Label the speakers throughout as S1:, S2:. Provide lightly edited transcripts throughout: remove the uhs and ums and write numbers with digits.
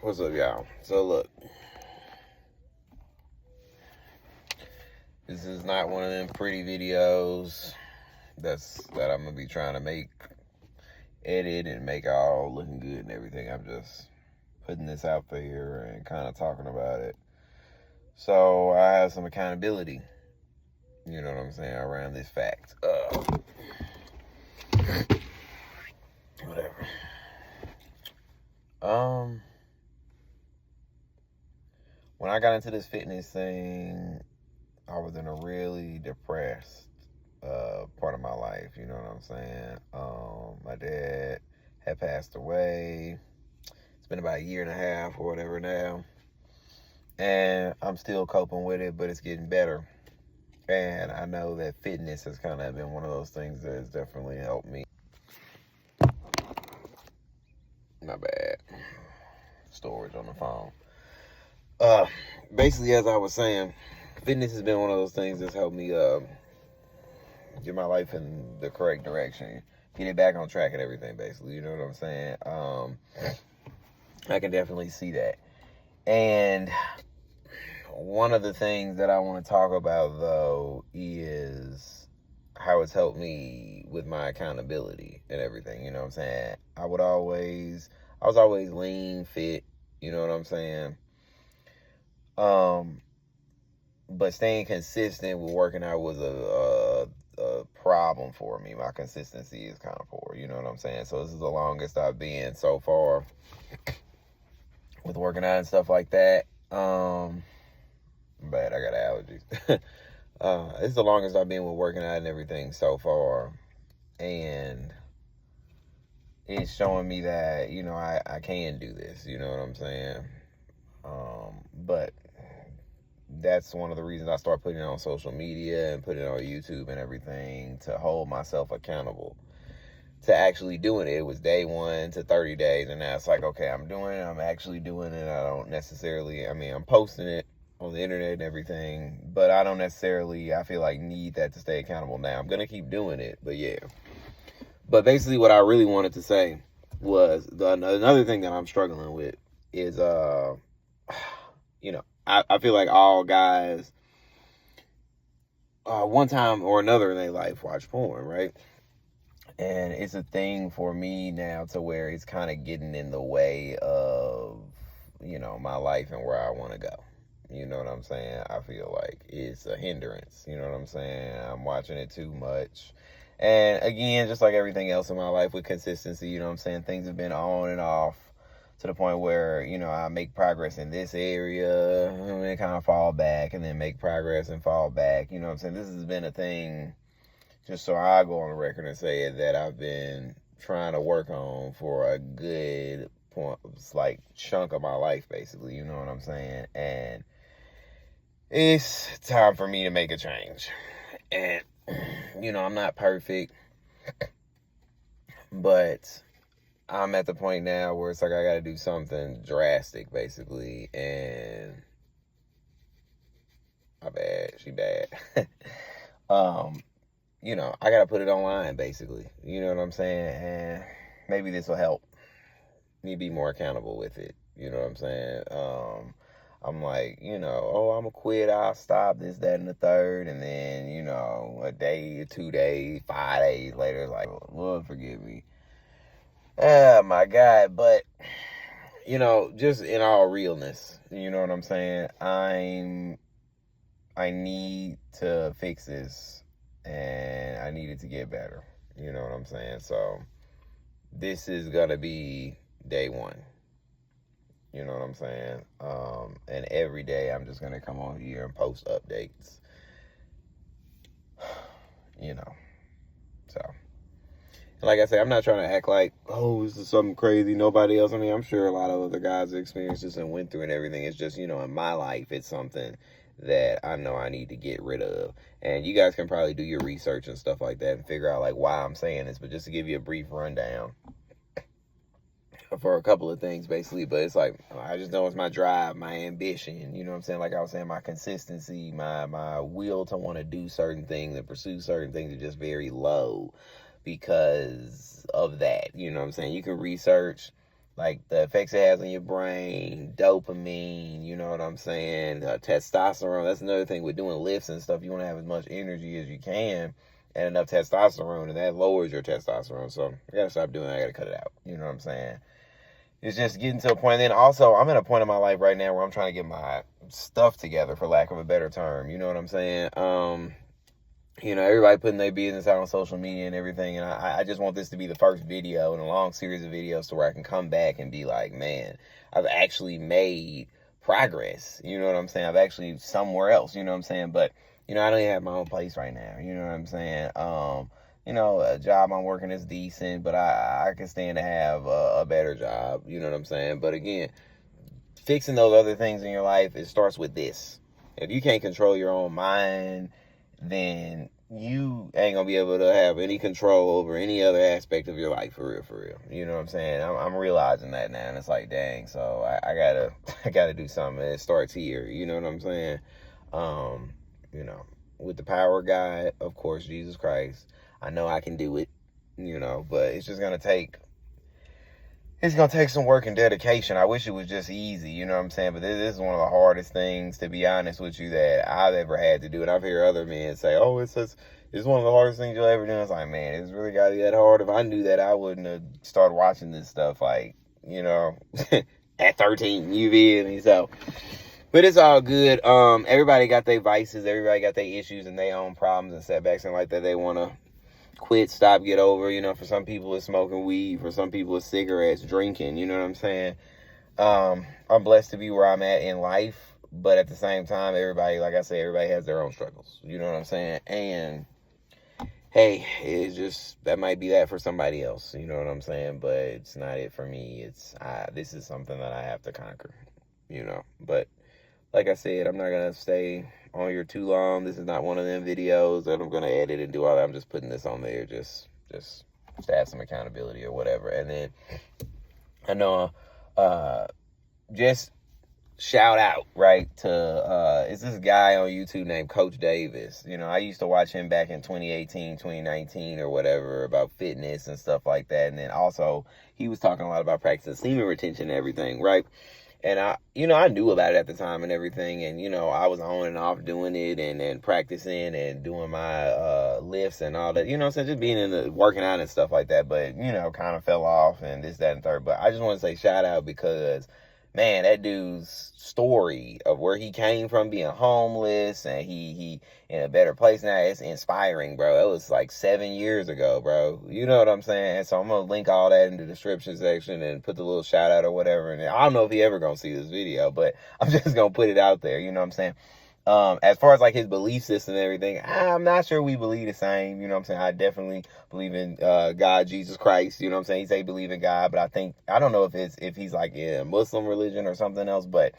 S1: What's up, y'all? So look, this is not one of them pretty videos that I'm gonna be trying to edit and make all looking good and everything. I'm just putting this out there and kind of talking about it, so I have some accountability. You know what I'm saying, around this fact. Whatever. When I got into this fitness thing, I was in a really depressed part of my life. You know what I'm saying? My dad had passed away. It's been about a year and a half or whatever now, and I'm still coping with it, but it's getting better. And I know that fitness has kind of been one of those things that has definitely helped me. My bad. Storage on the phone. Basically, as I was saying, fitness has been one of those things that's helped me get my life in the correct direction, get it back on track and everything, basically. You know what I'm saying? I can definitely see that. And one of the things that I want to talk about, though, is how it's helped me with my accountability and everything. You know what I'm saying? I was always lean, fit. You know what I'm saying? But staying consistent with working out was a problem for me. My consistency is kind of poor. You know what I'm saying? So this is the longest I've been so far with working out and stuff like that. Bad, I got allergies. It's the longest I've been with working out and everything so far. And it's showing me that, you know, I can do this. You know what I'm saying? But that's one of the reasons I start putting it on social media and putting it on YouTube and everything, to hold myself accountable to actually doing it. It was day 1 to 30 days, and now it's like, okay, I'm doing it. I'm actually doing it. I don't necessarily, I'm posting it on the internet and everything, but I don't necessarily, I feel like, need that to stay accountable now. I'm going to keep doing it, but yeah. But basically what I really wanted to say was, another thing that I'm struggling with is, you know, I feel like all guys, one time or another in their life, watch porn, right? And it's a thing for me now to where it's kind of getting in the way of, you know, my life and where I want to go. You know what I'm saying? I feel like it's a hindrance. You know what I'm saying? I'm watching it too much. And again, just like everything else in my life with consistency, you know what I'm saying? Things have been on and off to the point where, you know, I make progress in this area and then kind of fall back, and then make progress and fall back. You know what I'm saying? This has been a thing, just so I go on the record and say it, that I've been trying to work on for a good point, like chunk of my life, basically. You know what I'm saying? And it's time for me to make a change. And, you know, I'm not perfect, but I'm at the point now where it's like I got to do something drastic, basically. And my bad, she bad. You know, I got to put it online, basically. You know what I'm saying? And maybe this will help me be more accountable with it. You know what I'm saying? I'm like, you know, oh, I'm going to quit. I'll stop this, that, and the third. And then, you know, a day, 2 days, 5 days later, it's like, Lord, forgive me. Oh, my God. But, you know, just in all realness, you know what I'm saying? I need to fix this, and I need it to get better. You know what I'm saying? So this is going to be day 1. You know what I'm saying? And every day I'm just going to come on here and post updates. You know. So, like I said, I'm not trying to act like, oh, this is something crazy nobody else. I mean, I'm sure a lot of other guys experienced this and went through and everything. It's just, you know, in my life, it's something that I know I need to get rid of. And you guys can probably do your research and stuff like that and figure out, like, why I'm saying this. But just to give you a brief rundown for a couple of things, basically. But it's like, I just know it's my drive, my ambition, you know what I'm saying? Like I was saying, my consistency, my will to want to do certain things and pursue certain things are just very low because of that. You know what I'm saying? You can research like the effects it has on your brain, dopamine, you know what I'm saying, testosterone. That's another thing with doing lifts and stuff. You want to have as much energy as you can and enough testosterone, and that lowers your testosterone. So I gotta stop doing that. I gotta cut it out. You know what I'm saying? It's just getting to a point. And then also, I'm at a point in my life right now where I'm trying to get my stuff together, for lack of a better term. You know what I'm saying? You know, everybody putting their business out on social media and everything, and I just want this to be the first video in a long series of videos to where I can come back and be like, man, I've actually made progress. You know what I'm saying? I've actually somewhere else, you know what I'm saying? But, you know, I don't even have my own place right now, you know what I'm saying? You know, a job I'm working is decent, but I can stand to have a better job, you know what I'm saying? But again, fixing those other things in your life, it starts with this. If you can't control your own mind, then you ain't gonna be able to have any control over any other aspect of your life, for real. You know what I'm saying? I'm realizing that now, and it's like, dang, so I gotta do something. It starts here, you know what I'm saying? You know, with the power of God, of course, Jesus Christ, I know I can do it, you know, but it's gonna take some work and dedication. I wish it was just easy, you know what I'm saying? But this is one of the hardest things, to be honest with you, that I've ever had to do. And I've heard other men say, oh, it's one of the hardest things you'll ever do. And it's like, man, it's really got to be that hard. If I knew that, I wouldn't have started watching this stuff, like, you know, at 13, you feel me? So, but it's all good. Everybody got their vices. Everybody got their issues and their own problems and setbacks and like that they want to quit, stop, get over. You know, for some people it's smoking weed, for some people it's cigarettes, drinking, you know what I'm saying? I'm blessed to be where I'm at in life, but at the same time, everybody, like I said, everybody has their own struggles, you know what I'm saying? And hey, it's just, that might be that for somebody else, you know what I'm saying? But it's not it for me. This is something that I have to conquer, you know? But like I said, I'm not gonna stay on here too long. This is not one of them videos that I'm gonna edit and do all that. I'm just putting this on there just to have some accountability or whatever. And then I know just shout out, right, to it's this guy on YouTube named Coach Davis. You know, I used to watch him back in 2018, 2019 or whatever, about fitness and stuff like that. And then also he was talking a lot about practicing semen retention and everything, right? And I knew about it at the time and everything. And, you know, I was on and off doing it and practicing and doing my lifts and all that. You know what I'm saying? Just being in the working out and stuff like that. But, you know, kind of fell off and this, that, and third. But I just want to say shout out because, man, that dude's story of where he came from being homeless and he in a better place now, it's inspiring, bro. It was like 7 years ago, bro. You know what I'm saying? And so I'm going to link all that in the description section and put the little shout out or whatever. And I don't know if he ever going to see this video, but I'm just going to put it out there. You know what I'm saying? As far as like his belief system and everything, I'm not sure we believe the same. You know what I'm saying? I definitely believe in God, Jesus Christ. You know what I'm saying? He say believe in God, but I don't know if he's like in a Muslim religion or something else. But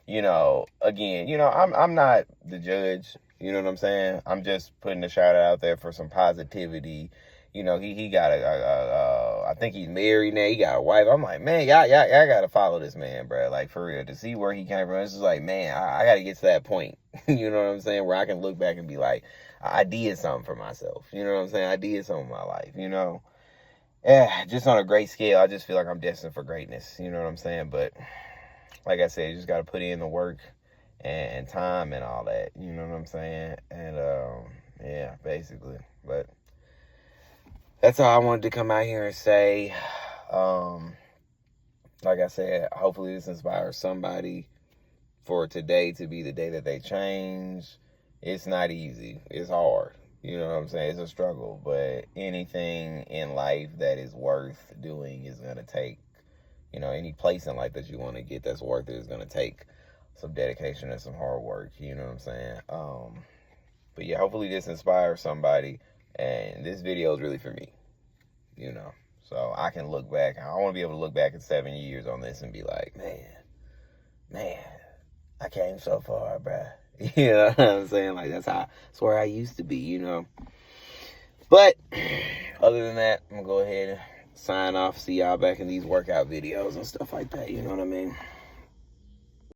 S1: you know, again, you know, I'm not the judge. You know what I'm saying? I'm just putting a shout out there for some positivity. You know, he got I think he's married now. He got a wife. I'm like, man, y'all got to follow this man, bro. Like, for real, to see where he came from. It's just like, man, I got to get to that point. You know what I'm saying? Where I can look back and be like, I did something for myself. You know what I'm saying? I did something in my life, you know? Yeah, just on a great scale, I just feel like I'm destined for greatness. You know what I'm saying? But like I said, you just got to put in the work and time and all that. You know what I'm saying? And, yeah, basically. But that's all I wanted to come out here and say. Like I said, hopefully this inspires somebody for today to be the day that they change. It's not easy. It's hard. You know what I'm saying? It's a struggle. But anything in life that is worth doing is going to take, you know, any place in life that you want to get that's worth it is going to take some dedication and some hard work. You know what I'm saying? But yeah, hopefully this inspires somebody. And this video is really for me, you know. So I can look back. I want to be able to look back in 7 years on this and be like, man, I came so far, bruh. You know what I'm saying? Like, that's where I used to be, you know. But other than that, I'm going to go ahead and sign off. See y'all back in these workout videos and stuff like that. You know what I mean?